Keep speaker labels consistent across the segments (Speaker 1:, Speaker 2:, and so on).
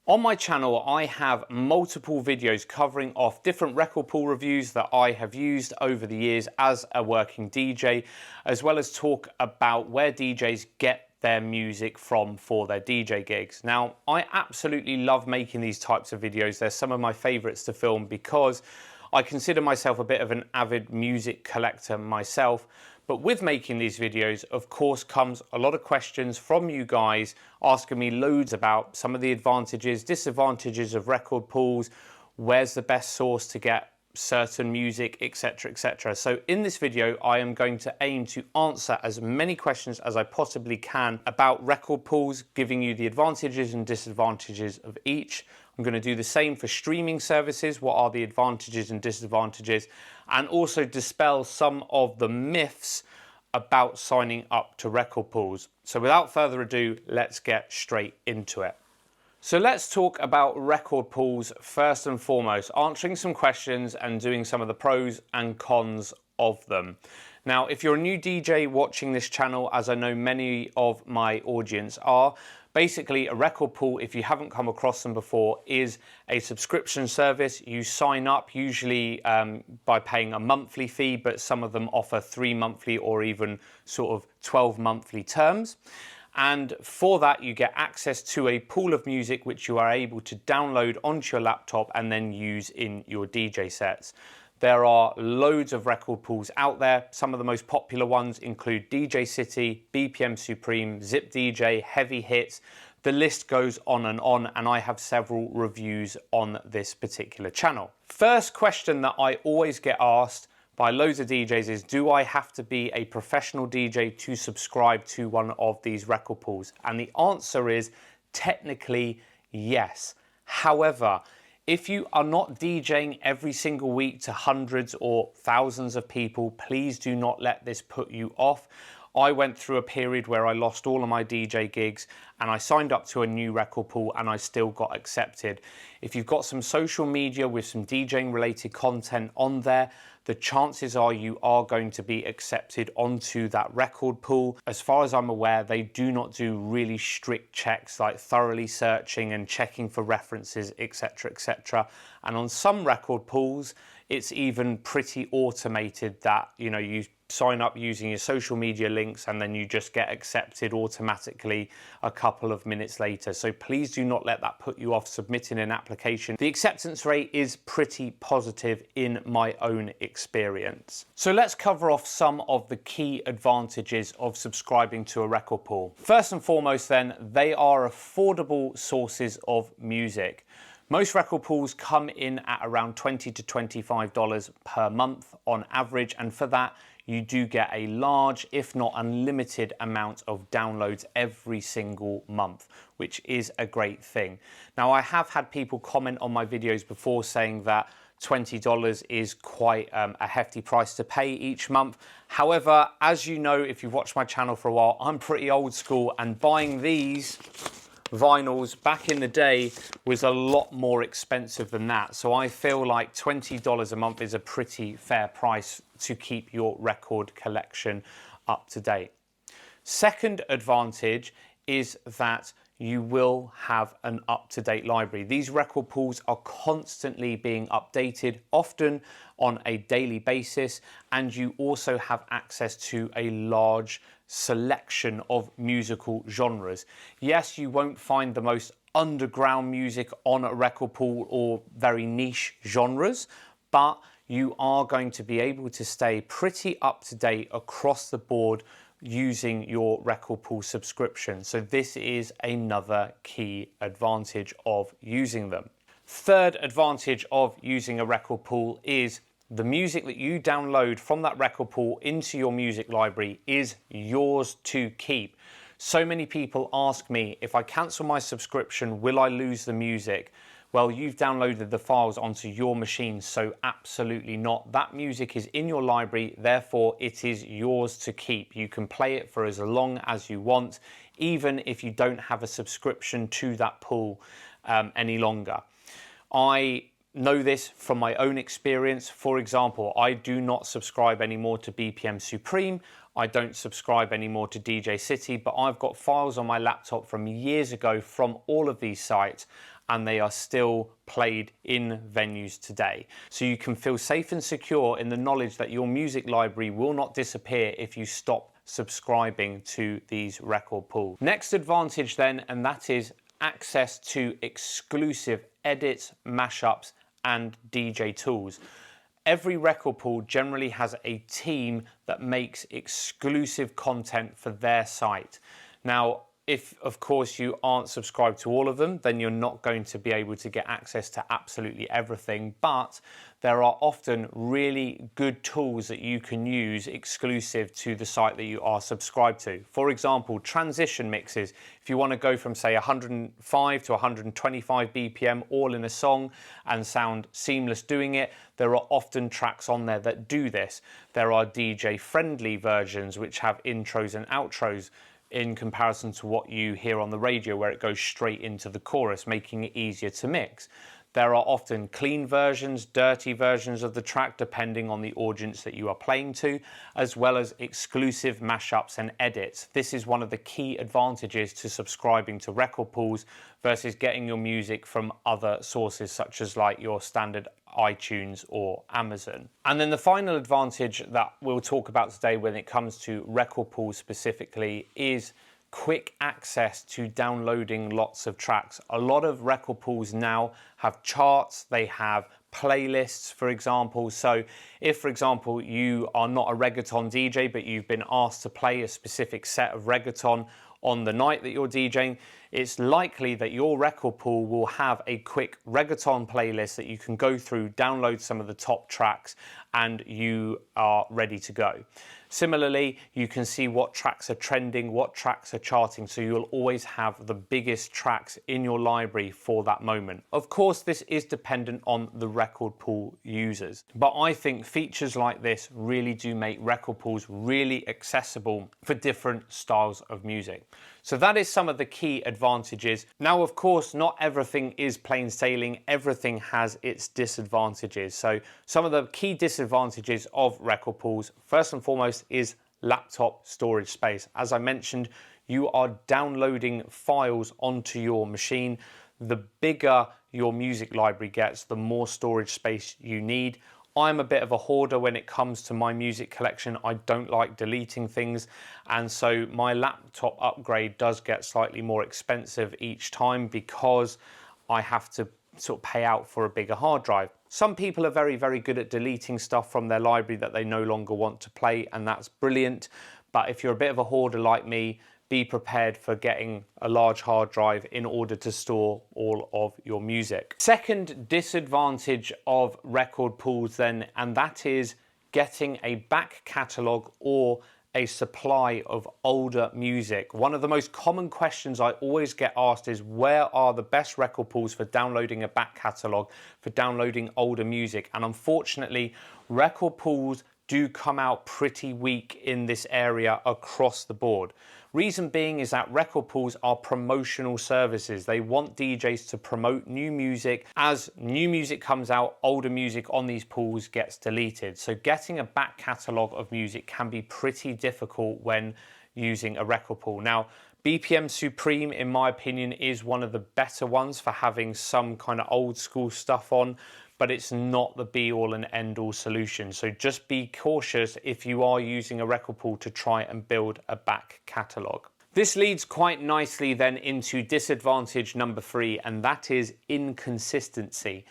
Speaker 1: On my channel, I have multiple videos covering off different record pool reviews that I have used over the years as a working DJ, as well as talk about where DJs get their music from for their DJ gigs. Now, I absolutely love making these types of videos. They're some of my favorites to film because I consider myself a bit of an avid music collector myself. But with making these videos, of course, comes a lot of questions from you guys asking me loads about some of the advantages, disadvantages of record pools, where's the best source to get certain music, etc, etc. So in this video, I am going to aim to answer as many questions as I possibly can about record pools, giving you the advantages and disadvantages of each. I'm going to do the same for streaming services. What are the advantages and disadvantages? And also dispel some of the myths about signing up to record pools. So without further ado, let's get straight into it. So let's talk about record pools first and foremost, answering some questions and doing some of the pros and cons of them. Now, if you're a new DJ watching this channel, as I know many of my audience are, basically a record pool, if you haven't come across them before, is a subscription service. You sign up usually by paying a monthly fee, but some of them offer 3 monthly or even sort of 12 monthly terms. And for that, you get access to a pool of music which you are able to download onto your laptop and then use in your DJ sets. There are loads of record pools out there. Some of the most popular ones include DJ City, BPM Supreme, Zip DJ, Heavy Hits. The list goes on, and I have several reviews on this particular channel. First question that I always get asked by loads of DJs is, do I have to be a professional DJ to subscribe to one of these record pools? And the answer is technically yes. However, if you are not DJing every single week to hundreds or thousands of people, please do not let this put you off. I went through a period where I lost all of my DJ gigs and I signed up to a new record pool and I still got accepted. If you've got some social media with some DJing related content on there, the chances are you are going to be accepted onto that record pool. As far as I'm aware, they do not do really strict checks like thoroughly searching and checking for references, etc, etc. And on some record pools, it's even pretty automated that, you know, you sign up using your social media links and then you just get accepted automatically a couple of minutes later. So please do not let that put you off submitting an application. The acceptance rate is pretty positive in my own experience. So let's cover off some of the key advantages of subscribing to a record pool. First and foremost then, they are affordable sources of music. Most record pools come in at around $20 to $25 per month on average, and for that you do get a large, if not unlimited, amount of downloads every single month, which is a great thing. Now, I have had people comment on my videos before saying that $20 is quite a hefty price to pay each month. However, as you know, if you've watched my channel for a while, I'm pretty old school, and buying these vinyls back in the day was a lot more expensive than that. So I feel like $20 a month is a pretty fair price to keep your record collection up to date. Second advantage is that you will have an up-to-date library. These record pools are constantly being updated, often on a daily basis, and you also have access to a large selection of musical genres. Yes, you won't find the most underground music on a record pool or very niche genres, but you are going to be able to stay pretty up to date across the board using your record pool subscription. So this is another key advantage of using them. Third advantage of using a record pool is the music that you download from that record pool into your music library is yours to keep. So many people ask me, if I cancel my subscription, will I lose the music? Well, you've downloaded the files onto your machine, so absolutely not. That music is in your library, therefore it is yours to keep. You can play it for as long as you want, even if you don't have a subscription to that pool any longer. I know this from my own experience. For example, I do not subscribe anymore to BPM Supreme. I don't subscribe anymore to DJ City, but I've got files on my laptop from years ago from all of these sites, and they are still played in venues today. So you can feel safe and secure in the knowledge that your music library will not disappear if you stop subscribing to these record pools. Next advantage then, and that is access to exclusive edits, mashups, and DJ tools. Every record pool generally has a team that makes exclusive content for their site. Now, if of course you aren't subscribed to all of them, then you're not going to be able to get access to absolutely everything, but there are often really good tools that you can use exclusive to the site that you are subscribed to. For example, transition mixes. If you want to go from say 105 to 125 BPM all in a song and sound seamless doing it, there are often tracks on there that do this. There are DJ friendly versions which have intros and outros in comparison to what you hear on the radio where it goes straight into the chorus, making it easier to mix. There are often clean versions, dirty versions of the track depending on the audience that you are playing to, as well as exclusive mashups and edits. This is one of the key advantages to subscribing to record pools versus getting your music from other sources such as like your standard iTunes or Amazon. And then the final advantage that we'll talk about today when it comes to record pools specifically is quick access to downloading lots of tracks. A lot of record pools now have charts, they have playlists, for example. So if, for example, you are not a reggaeton DJ, but you've been asked to play a specific set of reggaeton on the night that you're DJing, it's likely that your record pool will have a quick reggaeton playlist that you can go through, download some of the top tracks, and you are ready to go. Similarly, you can see what tracks are trending, what tracks are charting, so you'll always have the biggest tracks in your library for that moment. Of course, this is dependent on the record pool users, but I think features like this really do make record pools really accessible for different styles of music. So that is some of the key advantages. Now, of course, not everything is plain sailing. Everything has its disadvantages. So some of the key disadvantages of record pools, first and foremost, is laptop storage space. As I mentioned, you are downloading files onto your machine. The bigger your music library gets, the more storage space you need. I'm a bit of a hoarder when it comes to my music collection. I don't like deleting things, and so my laptop upgrade does get slightly more expensive each time because I have to sort of pay out for a bigger hard drive. Some people are very, very good at deleting stuff from their library that they no longer want to play, and that's brilliant. But if you're a bit of a hoarder like me, be prepared for getting a large hard drive in order to store all of your music. Second disadvantage of record pools then, and that is getting a back catalogue or a supply of older music. One of the most common questions I always get asked is, where are the best record pools for downloading a back catalogue, for downloading older music? And unfortunately, record pools do come out pretty weak in this area across the board. Reason being is that record pools are promotional services. They want DJs to promote new music. As new music comes out, older music on these pools gets deleted. So getting a back catalogue of music can be pretty difficult when using a record pool. Now, BPM Supreme, in my opinion, is one of the better ones for having some kind of old school stuff on, but it's not the be all and end all solution. So just be cautious if you are using a record pool to try and build a back catalogue. This leads quite nicely then into disadvantage number 3, and that is inconsistency.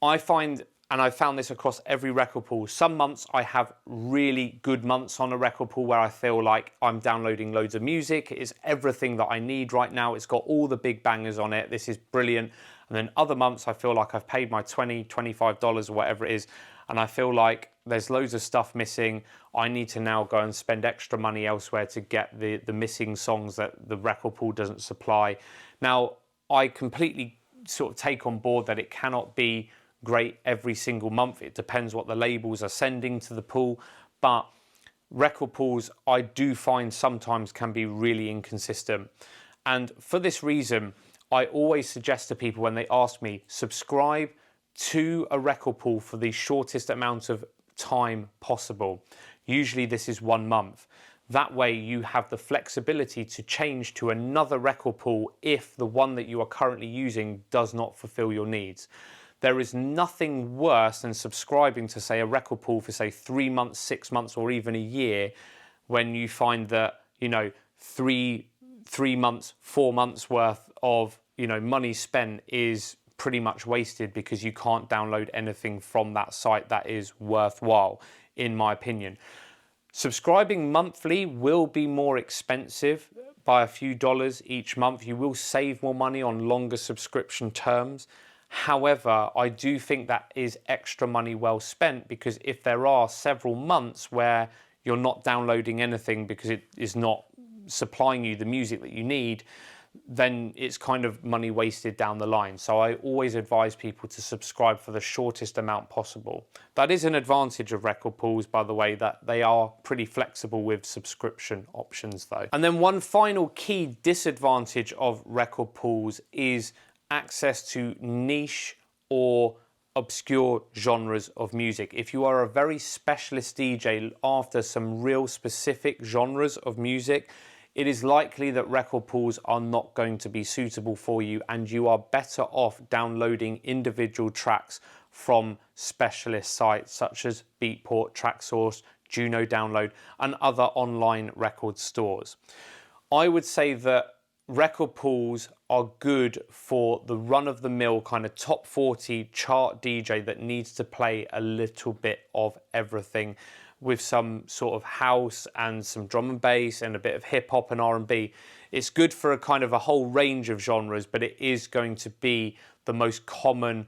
Speaker 1: I find, and I've found this across every record pool, some months I have really good months on a record pool where I feel like I'm downloading loads of music. It's everything that I need right now. It's got all the big bangers on it. This is brilliant. And then other months I feel like I've paid my $20, $25 or whatever it is, and I feel like there's loads of stuff missing. I need to now go and spend extra money elsewhere to get the missing songs that the record pool doesn't supply. Now, I completely sort of take on board that it cannot be great every single month. It depends what the labels are sending to the pool, but record pools I do find sometimes can be really inconsistent. And for this reason, I always suggest to people when they ask me, subscribe to a record pool for the shortest amount of time possible. Usually this is 1 month. That way you have the flexibility to change to another record pool if the one that you are currently using does not fulfill your needs. There is nothing worse than subscribing to, say, a record pool for, say, 3 months, 6 months, or even a year, when you find that, you know, three months, 4 months worth of, you know, money spent is pretty much wasted because you can't download anything from that site that is worthwhile, in my opinion. Subscribing monthly will be more expensive by a few dollars each month. You will save more money on longer subscription terms. However, I do think that is extra money well spent, because if there are several months where you're not downloading anything because it is not supplying you the music that you need, then it's kind of money wasted down the line. So I always advise people to subscribe for the shortest amount possible. That is an advantage of record pools, by the way, that they are pretty flexible with subscription options though. And then one final key disadvantage of record pools is access to niche or obscure genres of music. If you are a very specialist DJ after some real specific genres of music, it is likely that record pools are not going to be suitable for you, and you are better off downloading individual tracks from specialist sites such as Beatport, TrackSource, Juno Download, and other online record stores. I would say that record pools are good for the run-of-the-mill kind of top 40 chart DJ that needs to play a little bit of everything, with some sort of house and some drum and bass and a bit of hip hop and R&B. It's good for a kind of a whole range of genres, but it is going to be the most common,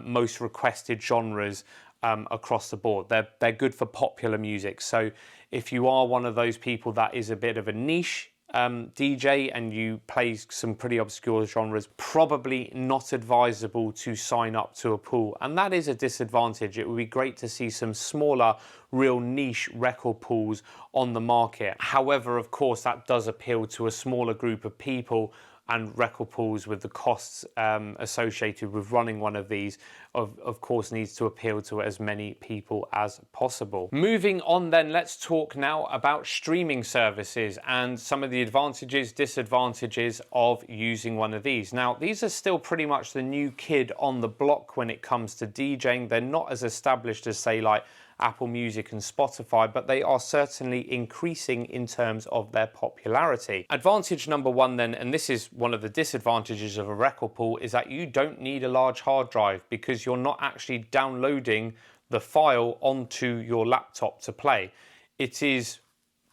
Speaker 1: most requested genres across the board. They're good for popular music. So if you are one of those people that is a bit of a niche DJ and you play some pretty obscure genres, probably not advisable to sign up to a pool, and that is a disadvantage. It would be great to see some smaller, real niche record pools on the market. However, of course, that does appeal to a smaller group of people, and record pools, with the costs associated with running one of these, of course needs to appeal to as many people as possible. Moving on then, let's talk now about streaming services and some of the advantages, disadvantages of using one of these. Now, these are still pretty much the new kid on the block when it comes to DJing. They're not as established as, say, like Apple Music and Spotify, but they are certainly increasing in terms of their popularity. Advantage number one then, and this is one of the disadvantages of a record pool, is that you don't need a large hard drive, because you're not actually downloading the file onto your laptop to play. It is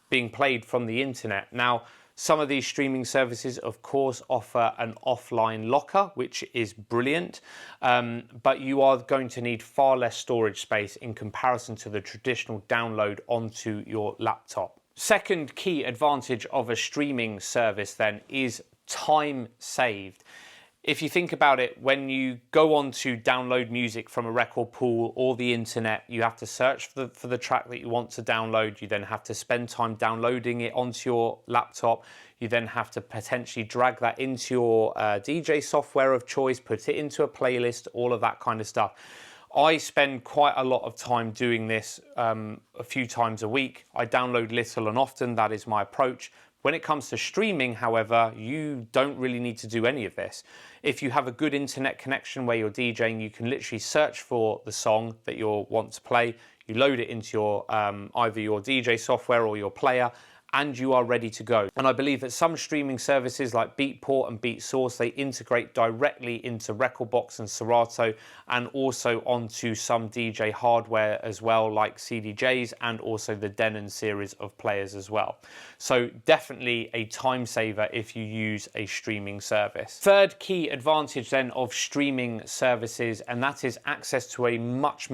Speaker 1: being played from the internet. Now, some of these streaming services, of course, offer an offline locker, which is brilliant, but you are going to need far less storage space in comparison to the traditional download onto your laptop. Second key advantage of a streaming service then is time saved. If you think about it, when you go on to download music from a record pool or the internet, you have to search for the track that you want to download. You then have to spend time downloading it onto your laptop. You then have to potentially drag that into your DJ software of choice, put it into a playlist, all of that kind of stuff. I spend quite a lot of time doing this a few times a week. I download little and often, that is my approach. When it comes to streaming, however, you don't really need to do any of this. If you have a good internet connection where you're DJing, you can literally search for the song that you want to play, you load it into your either your DJ software or your player, and you are ready to go. And I believe that some streaming services like Beatport and BeatSource, they integrate directly into Rekordbox and Serato, and also onto some DJ hardware as well, like CDJs and also the Denon series of players as well. So definitely a time saver if you use a streaming service. Third key advantage then of streaming services, and that is access to a much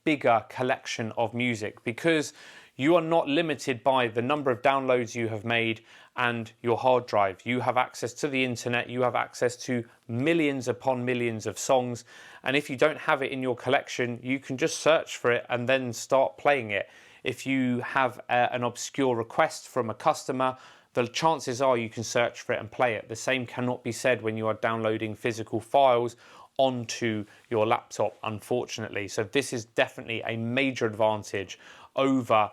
Speaker 1: bigger collection of music, because you are not limited by the number of downloads you have made and your hard drive. You have access to the internet, you have access to millions upon millions of songs, and if you don't have it in your collection, you can just search for it and then start playing it. If you have an obscure request from a customer, the chances are you can search for it and play it. The same cannot be said when you are downloading physical files onto your laptop, unfortunately. So this is definitely a major advantage over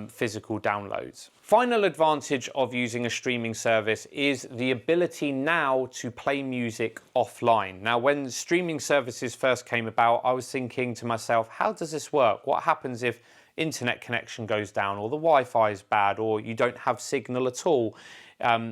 Speaker 1: physical downloads. Final advantage of using a streaming service is the ability now to play music offline. Now, when streaming services first came about, I was thinking to myself, how does this work? What happens if internet connection goes down, or the Wi-Fi is bad, or you don't have signal at all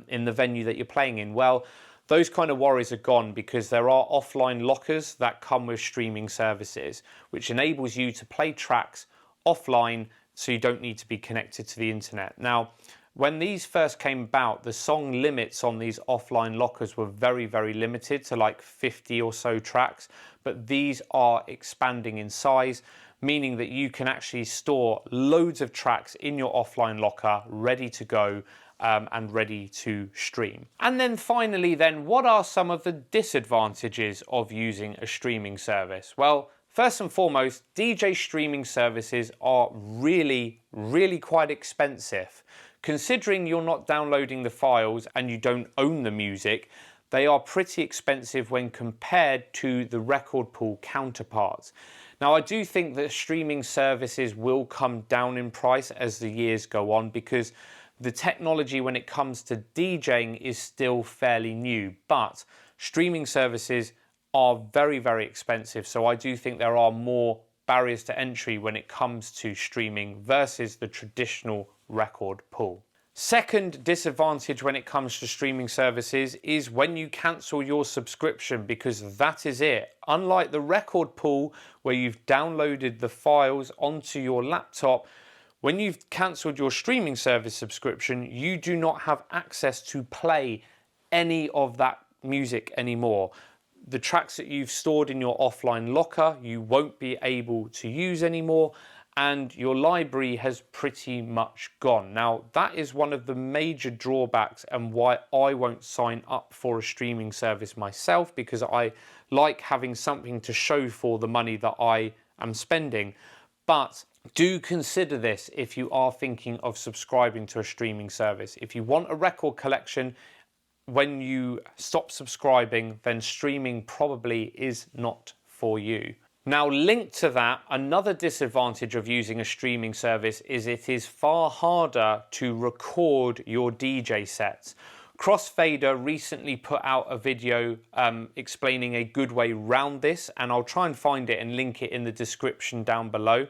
Speaker 1: in the venue that you're playing in? Well, those kind of worries are gone because there are offline lockers that come with streaming services, which enables you to play tracks offline so you don't need to be connected to the internet. Now, when these first came about, the song limits on these offline lockers were very, very limited to like 50 or so tracks, but these are expanding in size, meaning that you can actually store loads of tracks in your offline locker ready to go and ready to stream. And then finally what are some of the disadvantages of using a streaming service? Well, first and foremost, DJ streaming services are really, really quite expensive. Considering you're not downloading the files and you don't own the music, they are pretty expensive when compared to the record pool counterparts. Now, I do think that streaming services will come down in price as the years go on because the technology when it comes to DJing is still fairly new, but streaming services are very, very expensive. So I do think there are more barriers to entry when it comes to streaming versus the traditional record pool. Second disadvantage when it comes to streaming services is when you cancel your subscription, because that is it. Unlike the record pool where you've downloaded the files onto your laptop, when you've cancelled your streaming service subscription, you do not have access to play any of that music anymore. The tracks that you've stored in your offline locker, you won't be able to use anymore, and your library has pretty much gone. Now, that is one of the major drawbacks and why I won't sign up for a streaming service myself, because I like having something to show for the money that I am spending. But do consider this if you are thinking of subscribing to a streaming service. If you want a record collection, when you stop subscribing, then streaming probably is not for you. Now, linked to that, another disadvantage of using a streaming service is it is far harder to record your DJ sets. Crossfader recently put out a video explaining a good way around this, and I'll try and find it and link it in the description down below.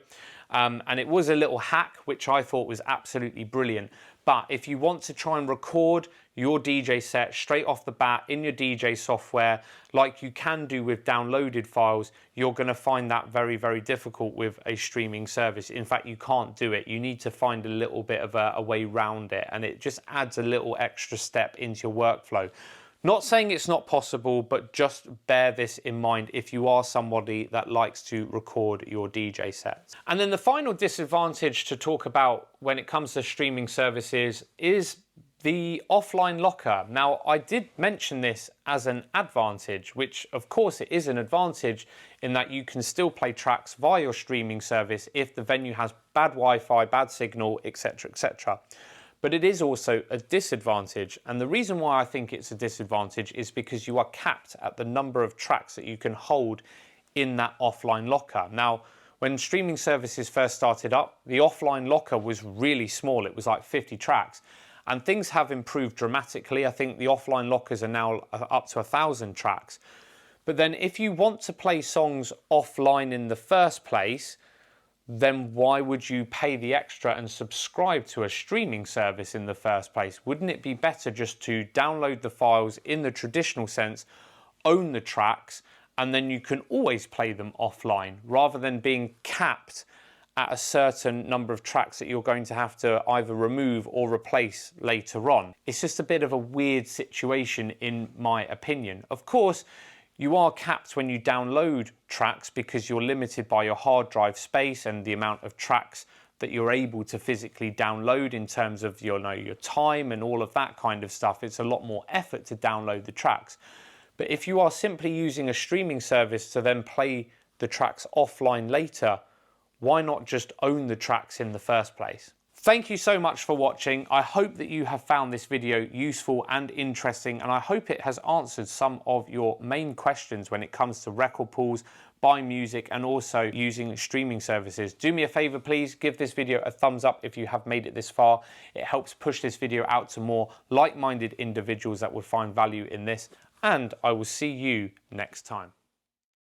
Speaker 1: And it was a little hack which I thought was absolutely brilliant. But if you want to try and record your DJ set straight off the bat in your DJ software, like you can do with downloaded files, you're going to find that very, very difficult with a streaming service. In fact, you can't do it. You need to find a little bit of a way around it, and it just adds a little extra step into your workflow. Not saying it's not possible, but just bear this in mind if you are somebody that likes to record your DJ sets. And then the final disadvantage to talk about when it comes to streaming services is the offline locker. Now, I did mention this as an advantage, which of course it is an advantage in that you can still play tracks via your streaming service if the venue has bad Wi-Fi, bad signal, etc., etc. But it is also a disadvantage, and the reason why I think it's a disadvantage is because you are capped at the number of tracks that you can hold in that offline locker. Now, when streaming services first started up, the offline locker was really small. It was like 50 tracks, and things have improved dramatically. I think the offline lockers are now up to 1,000 tracks. But then if you want to play songs offline in the first place, then why would you pay the extra and subscribe to a streaming service in the first place? Wouldn't it be better just to download the files in the traditional sense, own the tracks, and then you can always play them offline, rather than being capped at a certain number of tracks that you're going to have to either remove or replace later on? It's just a bit of a weird situation in my opinion. Of course, you are capped when you download tracks because you're limited by your hard drive space and the amount of tracks that you're able to physically download in terms of your time and all of that kind of stuff. It's a lot more effort to download the tracks. But if you are simply using a streaming service to then play the tracks offline later, why not just own the tracks in the first place? Thank you so much for watching. I hope that you have found this video useful and interesting, and I hope it has answered some of your main questions when it comes to record pools, buying music, and also using streaming services. Do me a favor, please give this video a thumbs up if you have made it this far. It helps push this video out to more like-minded individuals that would find value in this, and I will see you next time.